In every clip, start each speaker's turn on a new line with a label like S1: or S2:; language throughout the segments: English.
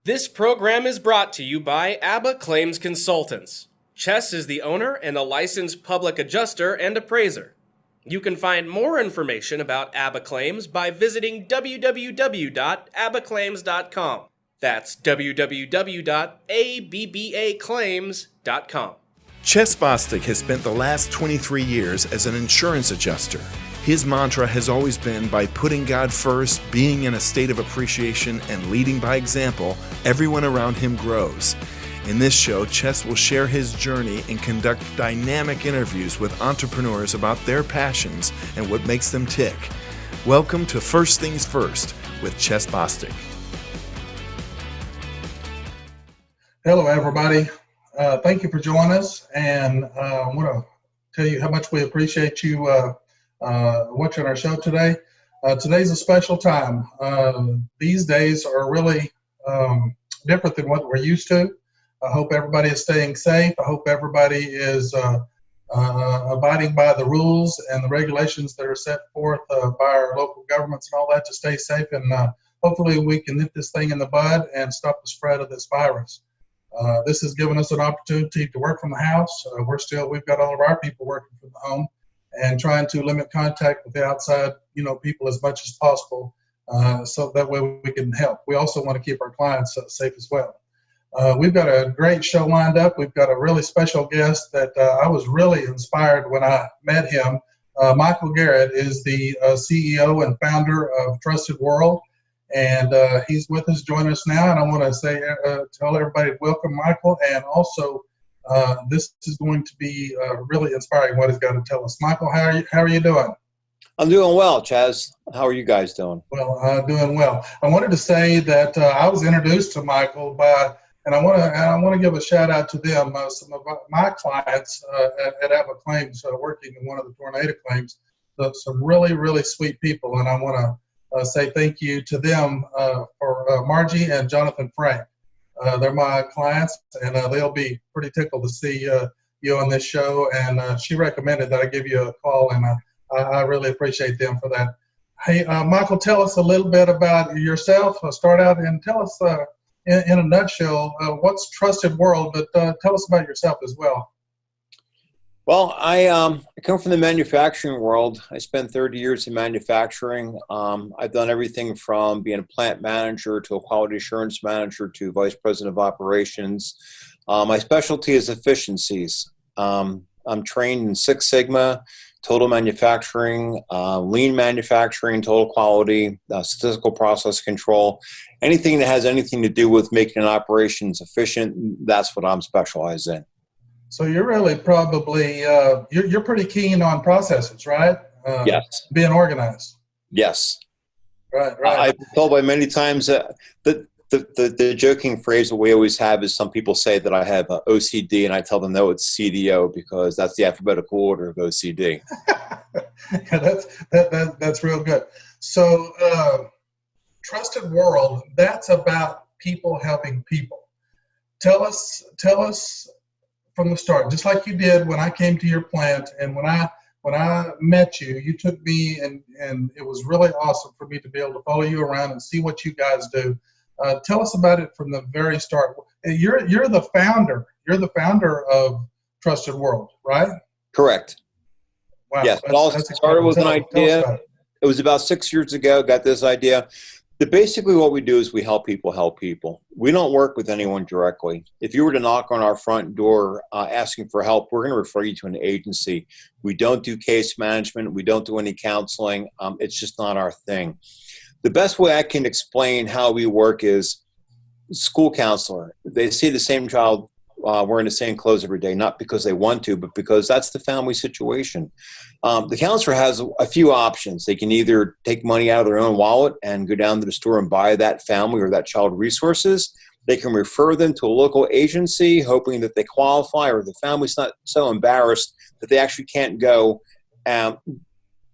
S1: This program is brought to you by ABBA Claims Consultants. Ches is the owner and a licensed public adjuster and appraiser. You can find more information about ABBA Claims by visiting www.abbaclaims.com. That's www.abbaclaims.com.
S2: Ches Bostick has spent the last 23 years as an insurance adjuster. His mantra has always been, by putting God first, being in a state of appreciation, and leading by example, everyone around him grows. In this show, Ches will share his journey and conduct dynamic interviews with entrepreneurs about their passions and what makes them tick. Welcome to First Things First with Ches Bostick.
S3: Hello, everybody. Thank you for joining us, and I want to tell you how much we appreciate you watching our show today. Today's a special time. These days are really different than what we're used to. I hope everybody is staying safe. I hope everybody is abiding by the rules and the regulations that are set forth by our local governments and all that to stay safe. And hopefully we can nip this thing in the bud and stop the spread of this virus. This has given us an opportunity to work from the house. We've got all of our people working from the home and trying to limit contact with the outside, people as much as possible, so that way we can help. We also want to keep our clients safe as well. We've got a great show lined up. We've got a really special guest that I was really inspired when I met him. Michael Garrett is the CEO and founder of Trusted World, and he's with us, joining us now. And I want to say, tell everybody, welcome, Michael, and also this is going to be really inspiring what he's got to tell us. Michael, how are you doing?
S4: I'm doing well, Ches. How are you guys doing?
S3: Well, doing well. I wanted to say that I was introduced to Michael and I want to give a shout out to them. Some of my clients at ABBA Claims, working in one of the tornado claims, some really, really sweet people, and I want to say thank you to them for Margie and Jonathan Frank. They're my clients, and they'll be pretty tickled to see you on this show. And she recommended that I give you a call, and I really appreciate them for that. Hey, Michael, tell us a little bit about yourself. Start out and tell us, in a nutshell, what's Trusted World, but tell us about yourself as well.
S4: Well, I come from the manufacturing world. I spent 30 years in manufacturing. I've done everything from being a plant manager to a quality assurance manager to vice president of operations. My specialty is efficiencies. I'm trained in Six Sigma, total manufacturing, lean manufacturing, total quality, statistical process control. Anything that has anything to do with making an operations efficient, that's what I'm specialized in.
S3: So you're really probably, you're pretty keen on processes, right?
S4: Yes.
S3: Being organized.
S4: Yes.
S3: Right.
S4: I've been told by many times that the joking phrase that we always have is, some people say that I have OCD, and I tell them no, it's CDO, because that's the alphabetical order of OCD.
S3: Yeah, that's real good. So Trusted World, that's about people helping people. Tell us from the start, just like you did when I came to your plant, and when I met you, you took me, and it was really awesome for me to be able to follow you around and see what you guys do. Tell us about it from the very start. You're the founder. You're the founder of Trusted World, right?
S4: Correct.
S3: Wow.
S4: Yes. It all started with an idea. It was about 6 years ago. Got this idea. Basically, what we do is we help people help people. We don't work with anyone directly. If you were to knock on our front door asking for help, we're going to refer you to an agency. We don't do case management. We don't do any counseling. It's just not our thing. The best way I can explain how we work is school counselor. They see the same child wearing the same clothes every day, not because they want to, but because that's the family situation. The counselor has a few options. They can either take money out of their own wallet and go down to the store and buy that family or that child resources. They can refer them to a local agency, hoping that they qualify, or the family's not so embarrassed that they actually can't go, get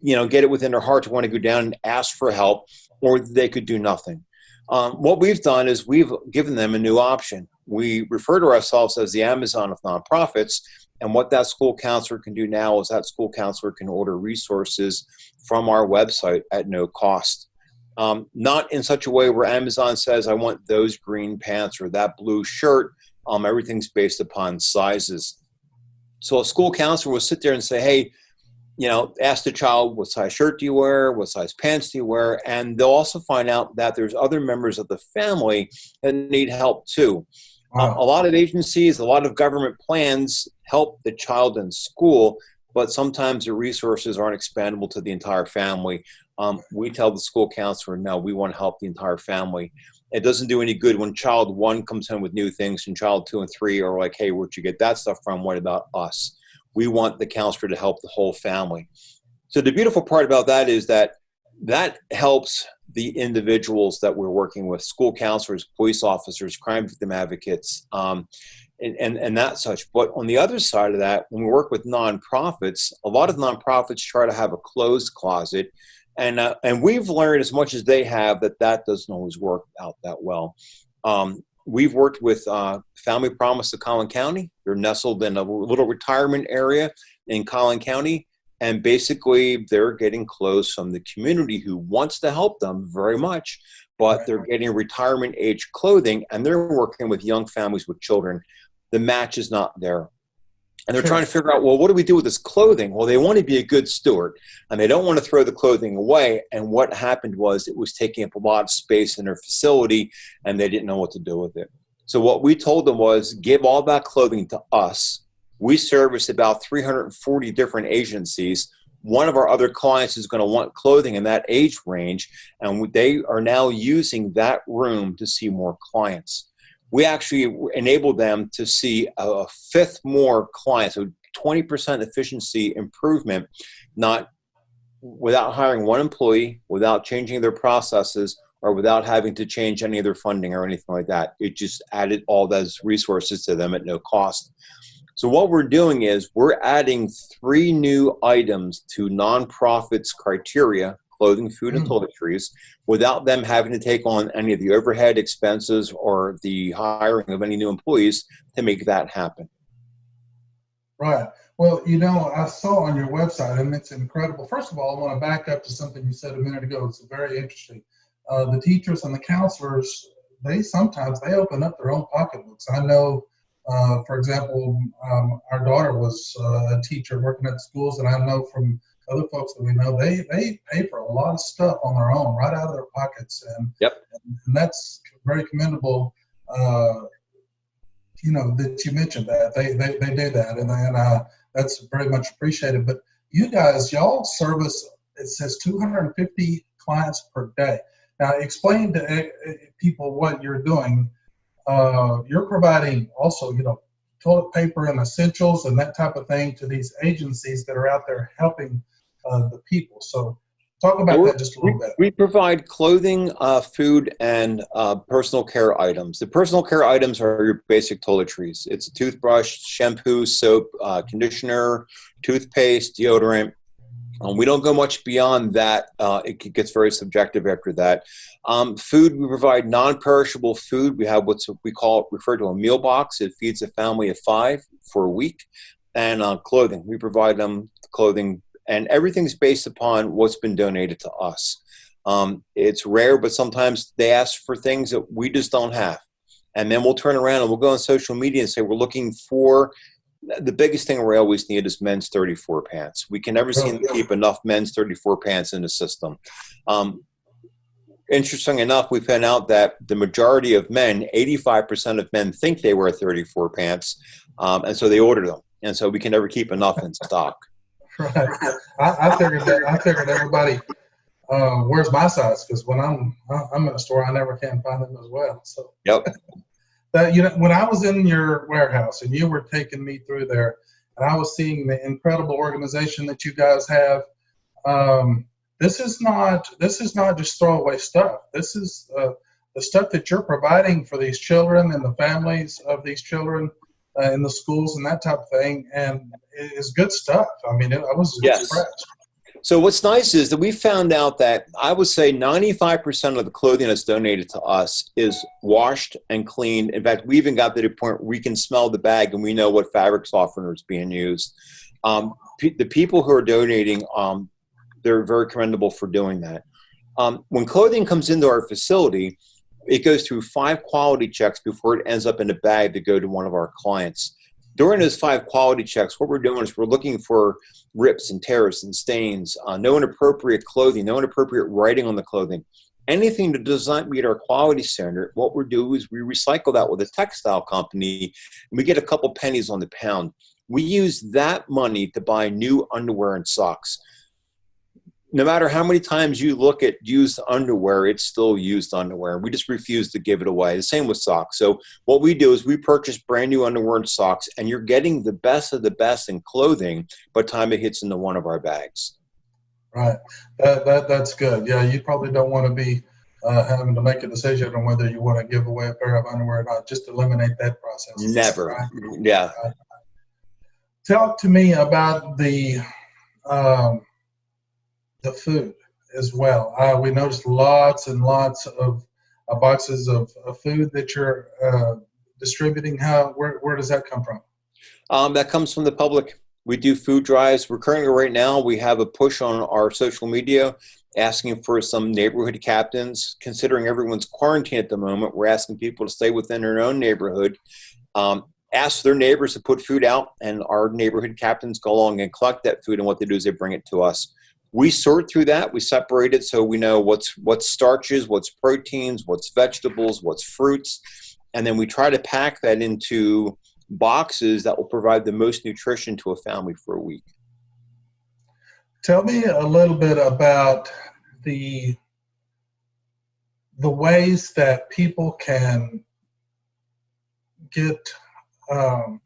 S4: it within their heart to want to go down and ask for help, or they could do nothing. What we've done is we've given them a new option. We refer to ourselves as the Amazon of nonprofits, and what that school counselor can do now is that school counselor can order resources from our website at no cost. Not in such a way where Amazon says, I want those green pants or that blue shirt. Everything's based upon sizes. So a school counselor will sit there and say, hey, ask the child, what size shirt do you wear? What size pants do you wear? And they'll also find out that there's other members of the family that need help too.
S3: Wow.
S4: A lot of agencies, a lot of government plans help the child in school, but sometimes the resources aren't expandable to the entire family. We tell the school counselor, no, we want to help the entire family. It doesn't do any good when child 1 comes home with new things and child 2 and 3 are like, hey, where'd you get that stuff from? What about us? We want the counselor to help the whole family. So the beautiful part about that is that helps the individuals that we're working with, school counselors, police officers, crime victim advocates, and that such. But on the other side of that, when we work with nonprofits, a lot of nonprofits try to have a closed closet. And we've learned as much as they have that doesn't always work out that well. We've worked with Family Promise of Collin County. They're nestled in a little retirement area in Collin County. And basically, they're getting clothes from the community who wants to help them very much, but they're getting retirement age clothing, and they're working with young families with children. The match is not there. And they're trying to figure out, well, what do we do with this clothing? Well, they want to be a good steward, and they don't want to throw the clothing away. And what happened was it was taking up a lot of space in their facility, and they didn't know what to do with it. So what we told them was, give all that clothing to us. We service about 340 different agencies. One of our other clients is going to want clothing in that age range, and they are now using that room to see more clients. We actually enable them to see a fifth more clients, so 20% efficiency improvement, not without hiring one employee, without changing their processes, or without having to change any of their funding or anything like that. It just added all those resources to them at no cost. So what we're doing is we're adding 3 new items to nonprofits' criteria, clothing, food, and toiletries, without them having to take on any of the overhead expenses or the hiring of any new employees to make that happen.
S3: Right. Well, I saw on your website, and it's incredible. First of all, I want to back up to something you said a minute ago. It's very interesting. The teachers and the counselors, they open up their own pocketbooks. I know, for example, our daughter was a teacher working at schools, and I know from other folks that we know, they pay for a lot of stuff on their own, right out of their pockets, and that's very commendable. That you mentioned that they do that, and that's very much appreciated. But y'all service, it says 250 clients per day. Now, explain to people what you're doing. You're providing also, toilet paper and essentials and that type of thing to these agencies that are out there helping the people. So talk about that just a little bit.
S4: We provide clothing, food, and personal care items. The personal care items are your basic toiletries. It's a toothbrush, shampoo, soap, conditioner, toothpaste, deodorant. We don't go much beyond that. It gets very subjective after that. Food, we provide non-perishable food. We have what we refer to a meal box. It feeds a family of 5 for a week. And clothing, we provide them clothing, and everything's based upon what's been donated to us. It's rare, but sometimes they ask for things that we just don't have. And then we'll turn around and we'll go on social media and say, we're looking for, the biggest thing we always need is men's 34 pants. We can never seem to keep enough men's 34 pants in the system. Interesting enough, we found out that the majority of men, 85% of men, think they wear 34 pants, and so they order them. And so we can never keep enough in stock.
S3: Right. I figured everybody wears my size, because when I'm in a store, I never can find them as well. So
S4: yep.
S3: When I was in your warehouse and you were taking me through there, and I was seeing the incredible organization that you guys have, this is not just throwaway stuff. This is the stuff that you're providing for these children and the families of these children in the schools and that type of thing, and it is good stuff. I mean, I was impressed.
S4: So what's nice is that we found out that I would say 95% of the clothing that's donated to us is washed and cleaned. In fact, we even got to the point where we can smell the bag and we know what fabric softener is being used. The people who are donating, they're very commendable for doing that. When clothing comes into our facility, it goes through 5 quality checks before it ends up in a bag to go to one of our clients. During those 5 quality checks, what we're doing is we're looking for rips and tears and stains, no inappropriate clothing, no inappropriate writing on the clothing. Anything that does not meet our quality standard, what we do is we recycle that with a textile company, and we get a couple pennies on the pound. We use that money to buy new underwear and socks. No matter how many times you look at used underwear, it's still used underwear. We just refuse to give it away. The same with socks. So what we do is we purchase brand new underwear and socks, and you're getting the best of the best in clothing by the time it hits into one of our bags.
S3: Right. That's good. Yeah, you probably don't want to be having to make a decision on whether you want to give away a pair of underwear or not. Just eliminate that process.
S4: Never.
S3: Right?
S4: Yeah.
S3: Talk to me about the food as well. We noticed lots and lots of boxes of food that you're distributing. Where does that come from?
S4: That comes from the public. We do food drives. We're currently right now, we have a push on our social media asking for some neighborhood captains. Considering everyone's quarantined at the moment, we're asking people to stay within their own neighborhood, ask their neighbors to put food out, and our neighborhood captains go along and collect that food, and what they do is they bring it to us. We sort through that. We separate it so we know what's starches, what's proteins, what's vegetables, what's fruits, and then we try to pack that into boxes that will provide the most nutrition to a family for a week.
S3: Tell me a little bit about the ways that people can get the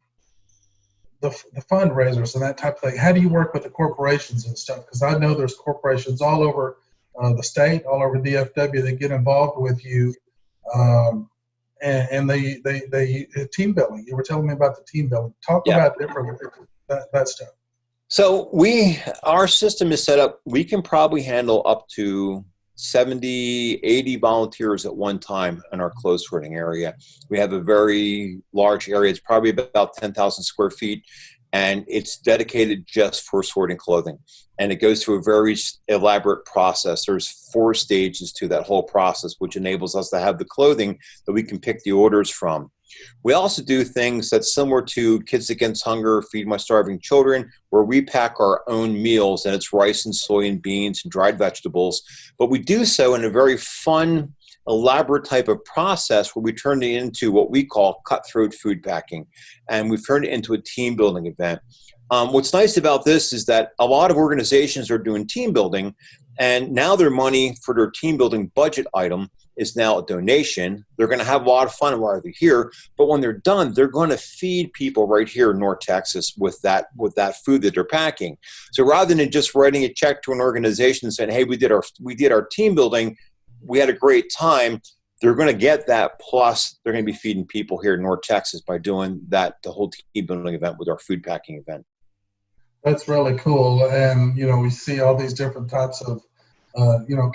S3: fundraisers and that type of thing. How do you work with the corporations and stuff? Because I know there's corporations all over the state, all over DFW that get involved with you, and they team building. You were telling me about the team building. Talk about that stuff.
S4: So our system is set up. We can probably handle up to 70, 80 volunteers at one time in our clothes sorting area. We have a very large area. It's probably about 10,000 square feet, and it's dedicated just for sorting clothing. And it goes through a very elaborate process. There's 4 stages to that whole process, which enables us to have the clothing that we can pick the orders from. We also do things that's similar to Kids Against Hunger, Feed My Starving Children, where we pack our own meals, and it's rice and soy and beans and dried vegetables. But we do so in a very fun, elaborate type of process where we turn it into what we call cutthroat food packing. And we've turned it into a team building event. What's nice about this is that a lot of organizations are doing team building, and now their money for their team building budget item is now a donation. They're going to have a lot of fun while they're here, but when they're done, they're going to feed people right here in North Texas with that food that they're packing. So rather than just writing a check to an organization and saying, "Hey, we did our team building, we had a great time," they're going to get that, plus they're going to be feeding people here in North Texas by doing the whole team building event with our food packing event.
S3: That's really cool. And, we see all these different types of,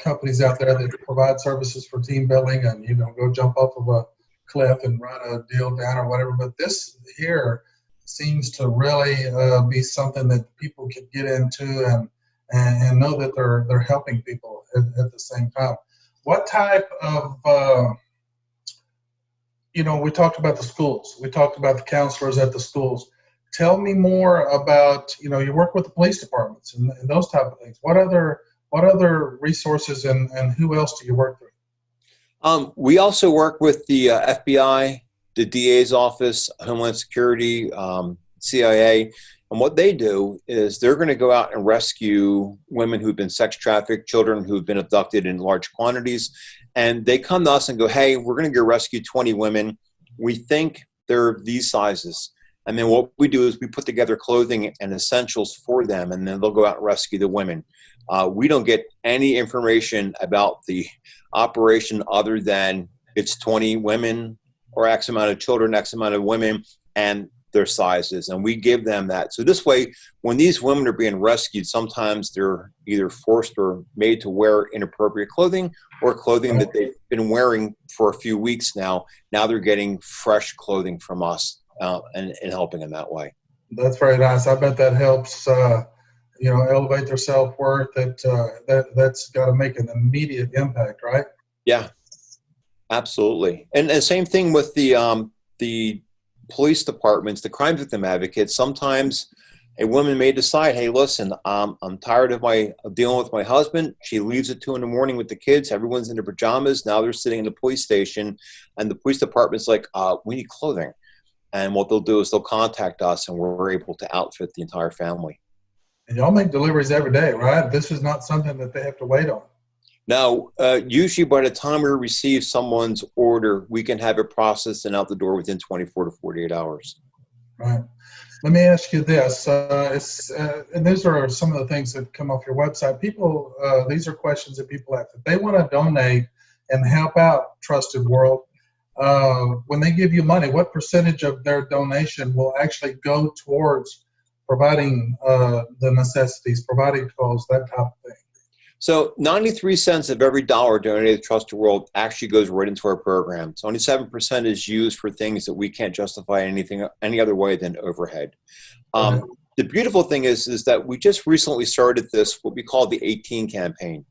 S3: companies out there that provide services for team building and, go jump off of a cliff and write a deal down or whatever. But this here seems to really be something that people can get into and know that they're helping people at the same time. What type of, we talked about the schools. We talked about the counselors at the schools. Tell me more about, you work with the police departments and those type of things. What other resources and who else do you work with?
S4: We also work with the FBI, the DA's office, Homeland Security, CIA. And what they do is they're going to go out and rescue women who've been sex trafficked, children who've been abducted in large quantities. And they come to us and go, "Hey, we're going to go rescue 20 women. We think they're these sizes." And then what we do is we put together clothing and essentials for them, and then they'll go out and rescue the women. We don't get any information about the operation other than it's 20 women or X amount of children, X amount of women, and their sizes. And we give them that. So this way, when these women are being rescued, sometimes they're either forced or made to wear inappropriate clothing or clothing that they've been wearing for a few weeks now. Now they're getting fresh clothing from us. And helping in that way.
S3: That's very nice. I bet that helps elevate their self-worth, that's got to make an immediate impact, right?
S4: Yeah, absolutely. And same thing with the police departments, the crime victim advocates. Sometimes a woman may decide, hey, listen, I'm tired of dealing with my husband. She leaves at 2 a.m. with the kids. Everyone's in their pajamas. Now they're sitting in the police station, and the police department's like, we need clothing. And what they'll do is they'll contact us, and we're able to outfit the entire family.
S3: And y'all make deliveries every day, right? This is not something that they have to wait on.
S4: Now, usually by the time we receive someone's order, we can have it processed and out the door within 24 to 48 hours.
S3: Right. Let me ask you this, and these are some of the things that come off your website. These are questions that people have. If they want to donate and help out Trusted World, when they give you money, what percentage of their donation will actually go towards providing the necessities, providing clothes, that type of thing?
S4: So 93 cents of every dollar donated to Trusted World actually goes right into our program. 27% is used for things that we can't justify any other way than overhead. The beautiful thing is that we just recently started this, what we call the 18 campaign.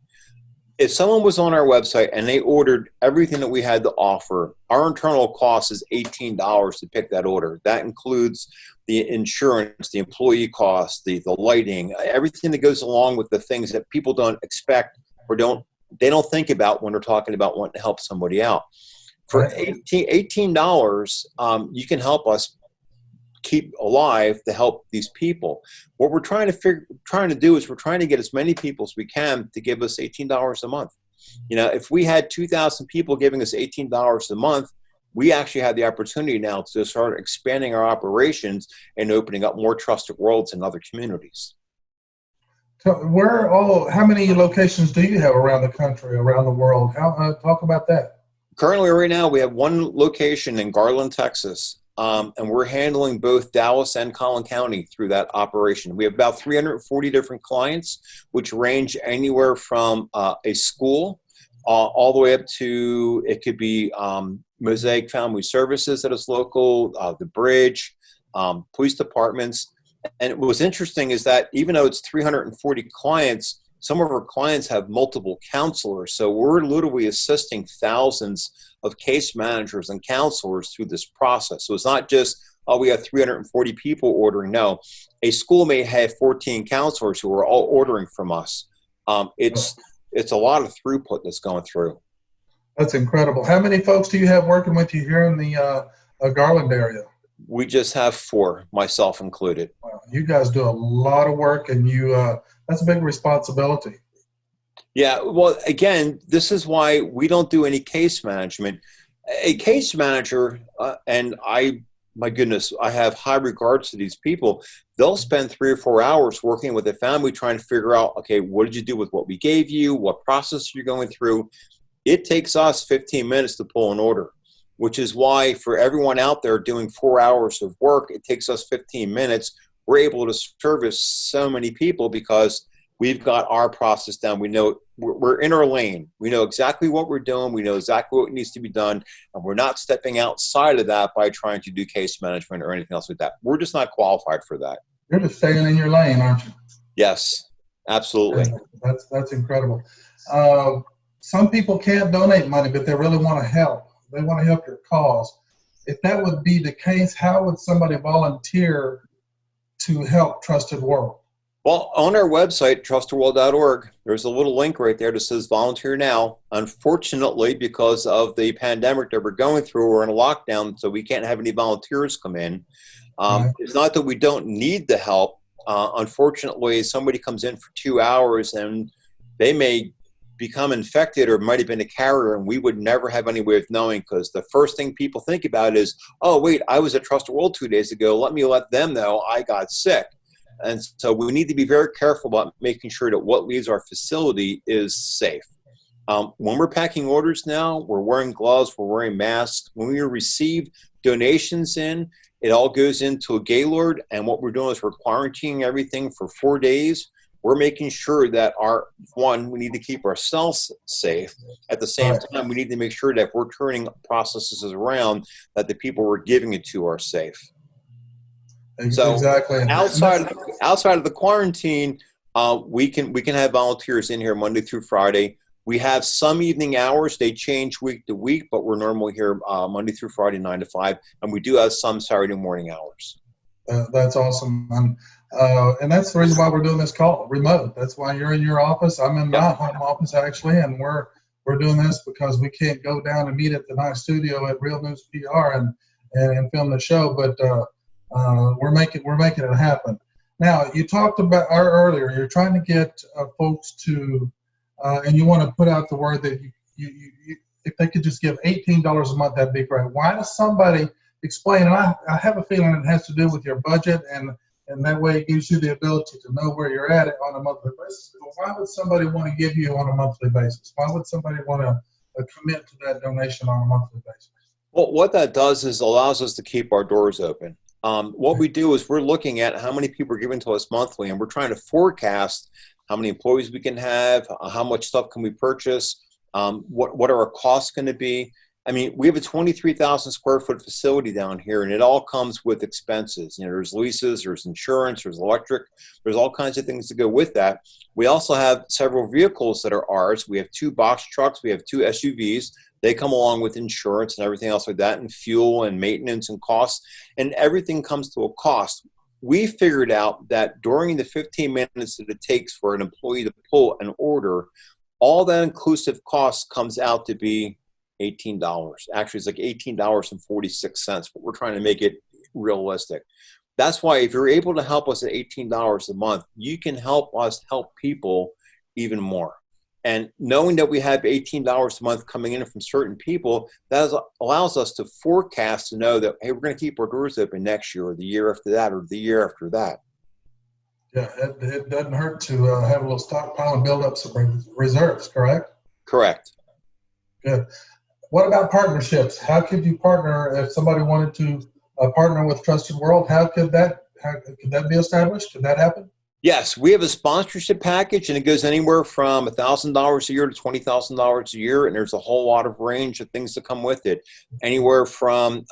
S4: If someone was on our website and they ordered everything that we had to offer, our internal cost is $18 to pick that order. That includes the insurance, the employee costs, the lighting, everything that goes along with the things that people don't expect or they don't think about when they're talking about wanting to help somebody out. For $18, you can help us keep alive to help these people. What we're trying to do is we're trying to get as many people as we can to give us $18 a month. If we had 2,000 people giving us $18 a month, we actually have the opportunity now to start expanding our operations and opening up more Trusted Worlds in other communities.
S3: So how many locations do you have around the country, around the world? Talk about that.
S4: Currently, right now, we have one location in Garland, Texas, and we're handling both Dallas and Collin County through that operation. We have about 340 different clients, which range anywhere from a school all the way up to, it could be Mosaic Family Services that is local, the Bridge, police departments. And what was interesting is that even though it's 340 clients, some of our clients have multiple counselors. So we're literally assisting thousands of case managers and counselors through this process. So it's not just, we have 340 people ordering. No, a school may have 14 counselors who are all ordering from us. It's a lot of throughput that's going through.
S3: That's incredible. How many folks do you have working with you here in the Garland area?
S4: We just have 4, myself included.
S3: Wow. You guys do a lot of work, and that's a big responsibility.
S4: Yeah, well, again, this is why we don't do any case management. A case manager, my goodness, I have high regards to these people. They'll spend 3 or 4 hours working with a family trying to figure out, okay, what did you do with what we gave you? What process you're going through? It takes us 15 minutes to pull an order, which is why for everyone out there doing 4 hours of work, it takes us 15 minutes. We're able to service so many people because we've got our process down. We know we're in our lane. We know exactly what we're doing. We know exactly what needs to be done. And we're not stepping outside of that by trying to do case management or anything else like that. We're just not qualified for that.
S3: You're just staying in your lane, aren't you?
S4: Yes, absolutely.
S3: That's incredible. Some people can't donate money, but they really want to help. They want to help your cause. If that would be the case, how would somebody volunteer to help Trusted World?
S4: Well, on our website, trustedworld.org, there's a little link right there that says volunteer now. Unfortunately, because of the pandemic that we're going through, we're in a lockdown, so we can't have any volunteers come in. It's not that we don't need the help. Unfortunately, somebody comes in for 2 hours and they may become infected or might have been a carrier, and we would never have any way of knowing, because the first thing people think about is, oh, wait, I was at Trusted World 2 days ago. Let me let them know I got sick. And so we need to be very careful about making sure that what leaves our facility is safe. When we're packing orders now, we're wearing gloves, we're wearing masks. When we receive donations in, it all goes into a Gaylord, and what we're doing is we're quarantining everything for 4 days. We're making sure that we need to keep ourselves safe. At the same time, we need to make sure that if we're turning processes around, that the people we're giving it to are safe. So
S3: exactly.
S4: outside of the quarantine, We can have volunteers in here Monday through Friday. We have some evening hours. They change week to week, but we're normally here Monday through Friday, 9 to 5. And we do have some Saturday morning hours.
S3: That's awesome. And that's the reason why we're doing this call remote. That's why you're in your office. I'm in my home office, actually, and we're doing this because we can't go down and meet at the nice studio at Real News PR and film the show, but we're making it happen. Now, you talked about earlier, you're trying to get folks to, and you want to put out the word that you if they could just give $18 a month, that'd be great. Why does somebody explain? And I have a feeling it has to do with your budget, and that way it gives you the ability to know where you're at on a monthly basis. But why would somebody want to give you on a monthly basis? Why would somebody want to commit to that donation on a monthly basis?
S4: Well, what that does is allows us to keep our doors open. What we do is we're looking at how many people are giving to us monthly, and we're trying to forecast how many employees we can have, how much stuff can we purchase, what are our costs going to be. I mean, we have a 23,000 square foot facility down here, and it all comes with expenses. You know, there's leases, there's insurance, there's electric, there's all kinds of things to go with that. We also have several vehicles that are ours. We have 2 box trucks, we have 2 SUVs. They come along with insurance and everything else like that, and fuel and maintenance and costs, and everything comes to a cost. We figured out that during the 15 minutes that it takes for an employee to pull an order, all that inclusive cost comes out to be $18. Actually, it's like $18.46, but we're trying to make it realistic. That's why if you're able to help us at $18 a month, you can help us help people even more. And knowing that we have $18 a month coming in from certain people, that allows us to forecast to know that, hey, we're going to keep our doors open next year or the year after that or the year after that.
S3: Yeah, it doesn't hurt to have a little stockpile and build up some reserves, correct?
S4: Correct.
S3: Good. What about partnerships? How could you partner if somebody wanted to partner with Trusted World? How could that be established? Could that happen?
S4: Yes, we have a sponsorship package, and it goes anywhere from $1,000 a year to $20,000 a year, and there's a whole lot of range of things that come with it. Anywhere from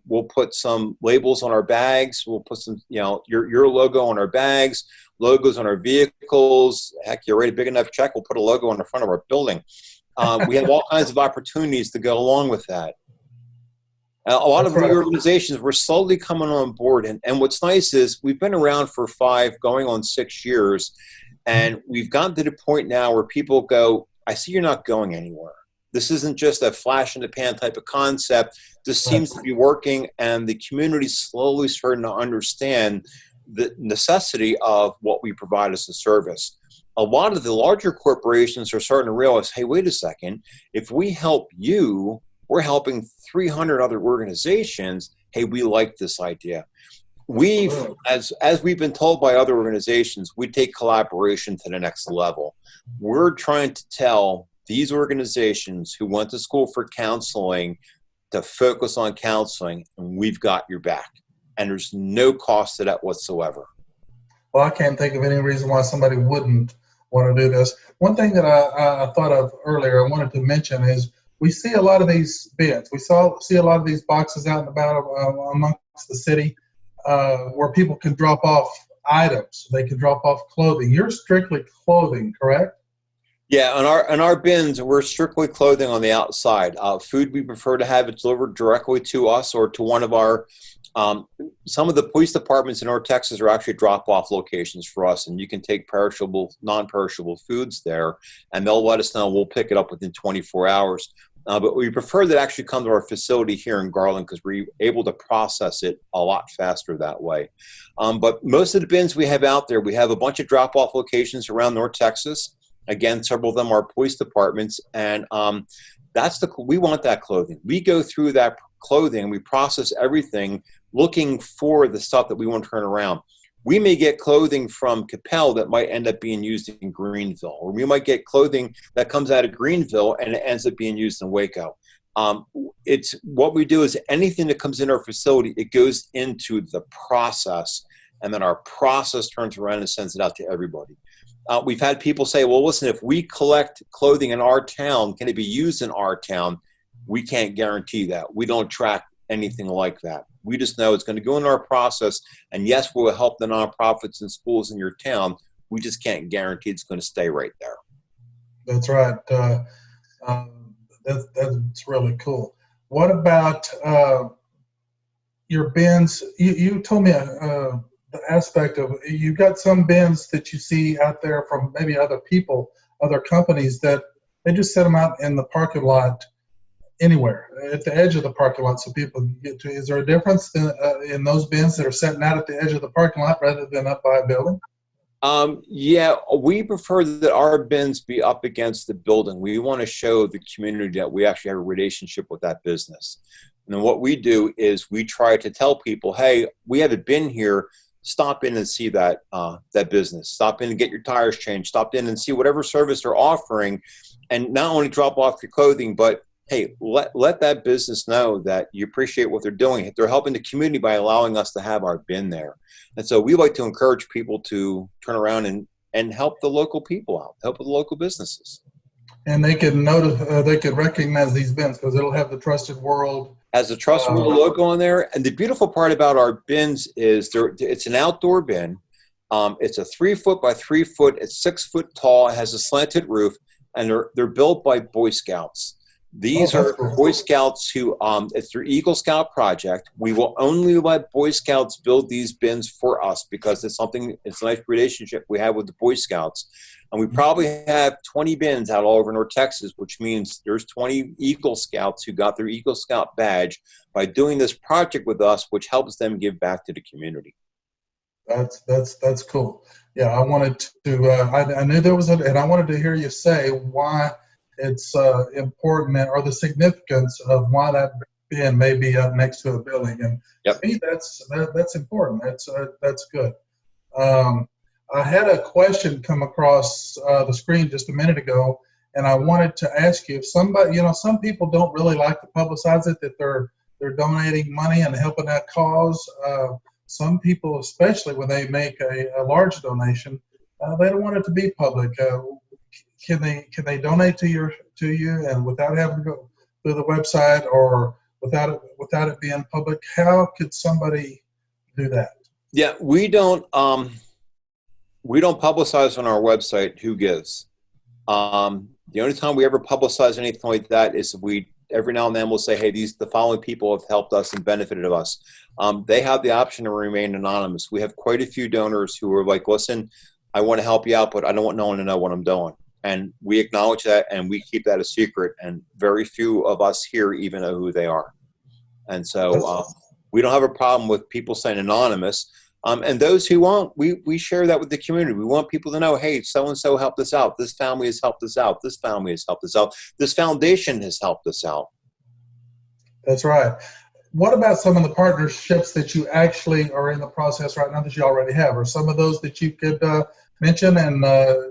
S4: we'll put some labels on our bags, we'll put some, you know, your logo on our bags, logos on our vehicles. Heck, you write a big enough check, we'll put a logo on the front of our building. We have all kinds of opportunities to go along with that. A lot of the organizations, we're slowly coming on board. And what's nice is we've been around for 5, going on 6 years. And we've gotten to the point now where people go, I see you're not going anywhere. This isn't just a flash in the pan type of concept. This seems to be working. And the community's slowly starting to understand the necessity of what we provide as a service. A lot of the larger corporations are starting to realize, hey, wait a second. If we help you, we're helping 300 other organizations. Hey, we like this idea. We've, as we've been told by other organizations, we take collaboration to the next level. We're trying to tell these organizations who went to school for counseling to focus on counseling, and we've got your back. And there's no cost to that whatsoever.
S3: Well, I can't think of any reason why somebody wouldn't want to do this. One thing that I thought of earlier, I wanted to mention is we see a lot of these bins. We see a lot of these boxes out and about amongst the city where people can drop off items. They can drop off clothing. You're strictly clothing, correct?
S4: Yeah, on our bins, we're strictly clothing on the outside. Food, we prefer to have it delivered directly to us or to one of our some of the police departments in North Texas are actually drop-off locations for us, and you can take perishable, non-perishable foods there, and they'll let us know. We'll pick it up within 24 hours. But we prefer that actually come to our facility here in Garland because we're able to process it a lot faster that way. But most of the bins we have out there, we have a bunch of drop-off locations around North Texas. Again, several of them are police departments, and we want that clothing. We go through that clothing, we process everything, looking for the stuff that we want to turn around. We may get clothing from Capel that might end up being used in Greenville, or we might get clothing that comes out of Greenville and it ends up being used in Waco. It's what we do is anything that comes in our facility, it goes into the process, and then our process turns around and sends it out to everybody. We've had people say, well, listen, if we collect clothing in our town, can it be used in our town? We can't guarantee that. We don't track anything like that. We just know it's going to go in our process, and yes, we'll help the nonprofits and schools in your town, We just can't guarantee it's going to stay right there.
S3: That's right. That's really cool. What about your bins? You told me the aspect of you've got some bins that you see out there from maybe other people, other companies that they just set them out in the parking lot anywhere at the edge of the parking lot so people can get to. Is there a difference in those bins that are sitting out at the edge of the parking lot rather than up by a building?
S4: Yeah, we prefer that our bins be up against the building. We want to show the community that we actually have a relationship with that business. And then what we do is we try to tell people, hey, we have a bin here. Stop in and see that that business. Stop in and get your tires changed. Stop in and see whatever service they're offering, and not only drop off your clothing, but hey, let that business know that you appreciate what they're doing. They're helping the community by allowing us to have our bin there. And so we like to encourage people to turn around and help the local people out, help with the local businesses.
S3: And they can they can recognize these bins because it'll have the Trusted World.
S4: As a Trusted World logo on there. And the beautiful part about our bins is it's an outdoor bin. It's a 3 foot by 3 foot. It's 6 foot tall. It has a slanted roof, and they're built by Boy Scouts. These are
S3: cool.
S4: Boy Scouts who, it's their Eagle Scout project. We will only let Boy Scouts build these bins for us because it's a nice relationship we have with the Boy Scouts. And we probably have 20 bins out all over North Texas, which means there's 20 Eagle Scouts who got their Eagle Scout badge by doing this project with us, which helps them give back to the community.
S3: That's cool. Yeah, I wanted to, I knew there was and I wanted to hear you say why it's important or the significance of why that bin may be up next to a building. And to me, that's important. That's good. I had a question come across the screen just a minute ago, and I wanted to ask you if somebody, some people don't really like to publicize it, that they're donating money and helping that cause. Some people, especially when they make a large donation, they don't want it to be public. Can they donate to you and without having to go through the website or without it being public? How could somebody do that?
S4: Yeah, we don't publicize on our website who gives. The only time we ever publicize anything like that is if every now and then we'll say, hey, the following people have helped us and benefited of us. They have the option to remain anonymous. We have quite a few donors who are like, listen, I want to help you out, but I don't want no one to know what I'm doing. And we acknowledge that, and we keep that a secret. And very few of us here even know who they are. And so we don't have a problem with people saying anonymous. And those who won't, we share that with the community. We want people to know, hey, so-and-so helped us out. This family has helped us out. This family has helped us out. This foundation has helped us out.
S3: That's right. What about some of the partnerships that you actually are in the process right now that you already have? Are some of those that you could mention and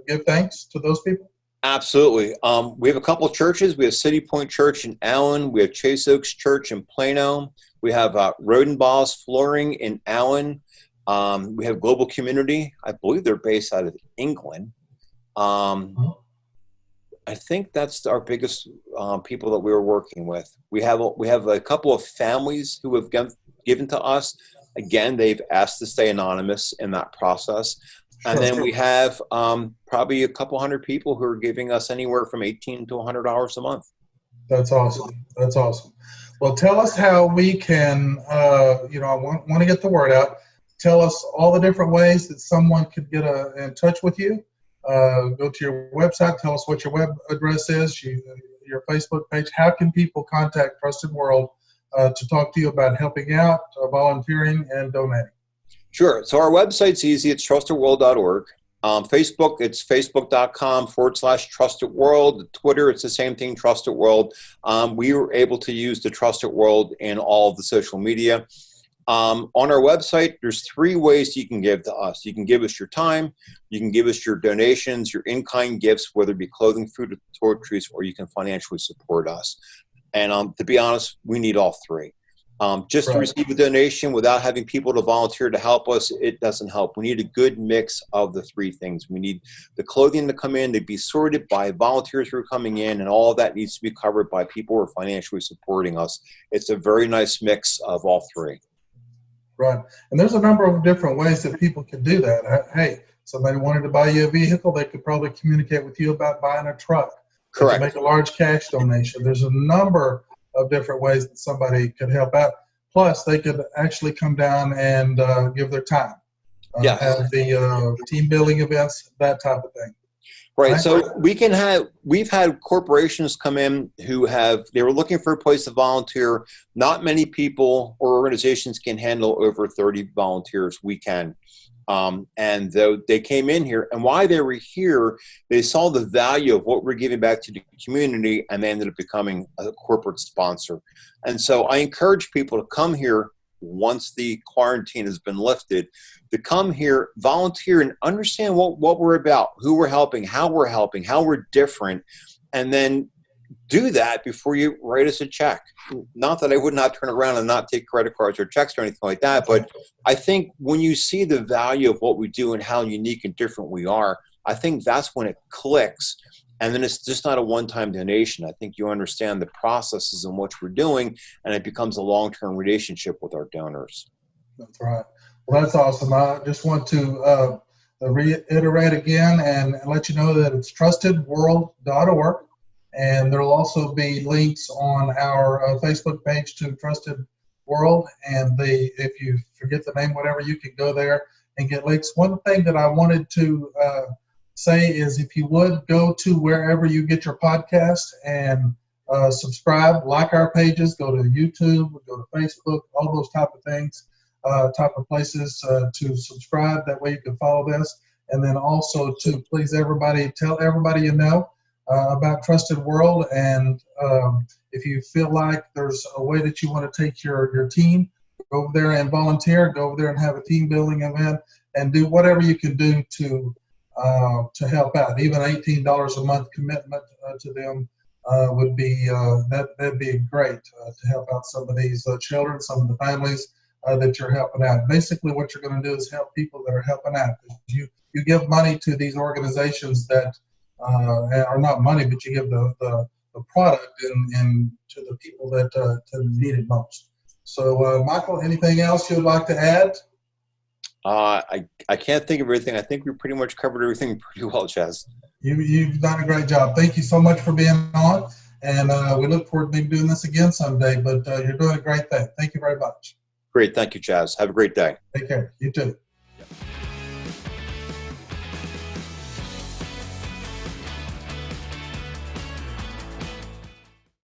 S3: give thanks to those people?
S4: Absolutely. We have a couple of churches. We have City Point Church in Allen. We have Chase Oaks Church in Plano. We have Rodenbaugh's Flooring in Allen. We have Global Community. I believe they're based out of England. I think that's our biggest people that we were working with. We have a couple of families who have given to us. Again, they've asked to stay anonymous in that process. And then we have probably a couple hundred people who are giving us anywhere from $18 to $100 a month.
S3: That's awesome. That's awesome. Well, tell us how we can, I want to get the word out. Tell us all the different ways that someone could get in touch with you. Go to your website. Tell us what your web address is, your Facebook page. How can people contact Trusted World to talk to you about helping out, volunteering, and donating?
S4: Sure. So our website's easy. It's trustedworld.org. Facebook, it's facebook.com/Trusted World. Twitter, it's the same thing, Trusted World. We were able to use the Trusted World in all of the social media. On our website, there's 3 ways you can give to us. You can give us your time, you can give us your donations, your in-kind gifts, whether it be clothing, food, or toiletries, or you can financially support us. And to be honest, we need all 3. Just to receive a donation without having people to volunteer to help us, it doesn't help. We need a good mix of the 3 things. We need the clothing to come in, to be sorted by volunteers who are coming in, and all of that needs to be covered by people who are financially supporting us. It's a very nice mix of all 3.
S3: Right. And there's a number of different ways that people can do that. Hey, somebody wanted to buy you a vehicle, they could probably communicate with you about buying a truck.
S4: Correct.
S3: Make a large cash donation. There's a number of different ways that somebody could help out. Plus, they could actually come down and give their time.
S4: Yes.
S3: Have the team building events, that type of thing.
S4: Right. So we've had corporations come in who they were looking for a place to volunteer. Not many people or organizations can handle over 30 volunteers. We can. And though they came in here, and while they were here, they saw the value of what we're giving back to the community, and they ended up becoming a corporate sponsor. And so I encourage people to come here once the quarantine has been lifted, to come here, volunteer, and understand what we're about, who we're helping, how we're different, and then do that before you write us a check. Not that I would not turn around and not take credit cards or checks or anything like that, but I think when you see the value of what we do and how unique and different we are, I think that's when it clicks. And then it's just not a one-time donation. I think you understand the processes in which we're doing, and it becomes a long-term relationship with our donors.
S3: That's right. Well, that's awesome. I just want to reiterate again and let you know that it's trustedworld.org. And there will also be links on our Facebook page to Trusted World. And if you forget the name, whatever, you can go there and get links. One thing that I wanted to say is, if you would go to wherever you get your podcast and subscribe, like our pages, go to YouTube, go to Facebook, all those type of things, type of places to subscribe. That way you can follow this. And then also to please everybody, tell everybody you know about Trusted World. And if you feel like there's a way that you want to take your team, go over there and volunteer, go over there and have a team building event, and do whatever you can do to help out. Even $18 a month commitment to them would be that'd be great to help out some of these children, some of the families that you're helping out. Basically, what you're going to do is help people that are helping out. You give money to these organizations that are not money, but you give the product and to the people that need it most. So, Michael, anything else you'd like to add?
S4: I can't think of everything. I think we pretty much covered everything pretty well, Ches.
S3: You've done a great job. Thank you so much for being on, and we look forward to maybe doing this again someday, but you're doing a great thing. Thank you very much.
S4: Great. Thank you, Ches. Have a great day.
S3: Take care. You too.